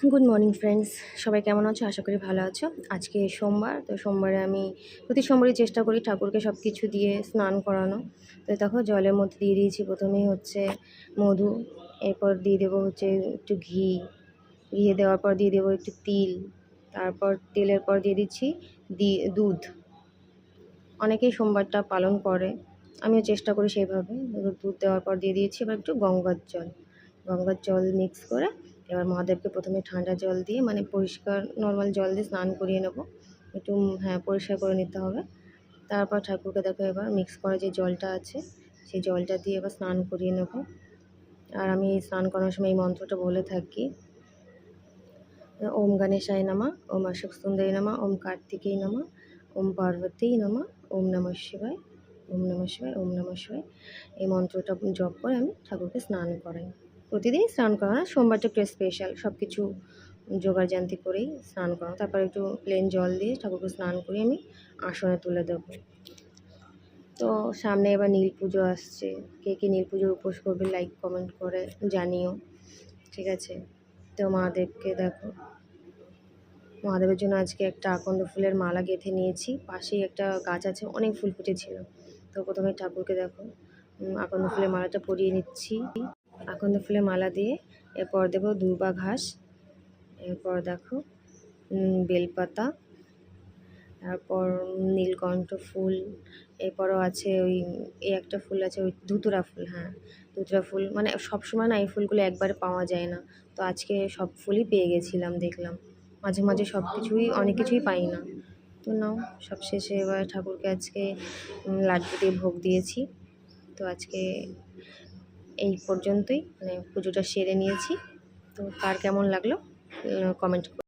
Good morning friends, সবাই কেমন আছো? আশা করি ভালো আছো। আজকে সোমবার, তো সোমবারে আমি প্রতি সোমবারই চেষ্টা করি ঠাকুরকে সব কিছু দিয়ে স্নান করানো। তো দেখো জলের মধ্যে দিয়ে দিয়েছি প্রথমেই হচ্ছে মধু, এরপর দিয়ে দেবো হচ্ছে একটু ঘি, ঘি দেওয়ার পর দিয়ে দেবো একটু তিল, তারপর তেলের পর দিয়ে দিচ্ছি দুধ। অনেকেই সোমবারটা পালন করে, আমিও চেষ্টা করি সেইভাবে। দুধ দেওয়ার পর দিয়ে দিয়েছি এবার একটু গঙ্গার জল মিক্স করে এবার মহাদেবকে প্রথমে ঠান্ডা জল দিয়ে মানে পরিষ্কার নর্মাল জল দিয়ে স্নান করিয়ে নেব একটু। হ্যাঁ, পরিষ্কার করে নিতে হবে। তারপর ঠাকুরকে দেখো এবার মিক্স করা যে জলটা আছে সেই জলটা দিয়ে এবার স্নান করিয়ে নেব। আর আমি স্নান করার সময় এই মন্ত্রটা বলে থাকি, ওম গণেশায় নমঃ, ওম অশোক সুন্দরী নমঃ, ওম কার্তিকেয় নমঃ, ওম পার্বতী নমঃ, ওম নমঃ শিবায়, ওম নমঃ শিবায়, ওম নমঃ শিবায়। এই মন্ত্রটা জপ করে আমি ঠাকুরকে স্নান করাই। প্রতিদিনই স্নান করা না, সোমবারটা একটু স্পেশাল, সব কিছু জোগাড়জান্তি করেই স্নান করা। তারপর একটু প্লেন জল দিয়ে ঠাকুরকে স্নান করে আমি আসনে তুলে দেবো। তো সামনে এবার নীল পুজো আসছে, কে কে নীল পুজোর উপোস করবে লাইক কমেন্ট করে জানিও, ঠিক আছে? তো মহাদেবকে দেখো, মহাদেবের জন্য আজকে একটা আকন্দ ফুলের মালা গেঁথে নিয়েছি। পাশেই একটা গাছ আছে, অনেক ফুল ফুটেছিল। তো প্রথমে ঠাকুরকে দেখো আকন্দ ফুলের মালাটা পরিয়ে নিচ্ছি। আকন্দ ফুলের মালা দিয়ে এরপর দেবো দূর্বা ঘাস, এরপর দেখো বেলপাতা, তারপর নীলকণ্ঠ ফুল, এরপরও আছে এই একটা ফুল আছে ওই ধুতুরা ফুল। হ্যাঁ, ধুতুরা ফুল মানে সবসময় না এই ফুলগুলো একবারে পাওয়া যায় না, তো আজকে সব ফুলই পেয়ে গেছিলাম। দেখলাম মাঝে মাঝে সব কিছুই অনেক কিছুই পাই না। তো নাও, সবশেষে এবার ঠাকুরকে আজকে লাড্ডু দিয়ে ভোগ দিয়েছি। তো আজকে এই পর্যন্তই, মানে পুজোটা সেরে নিয়েছি। তো কার কেমন লাগলো কমেন্ট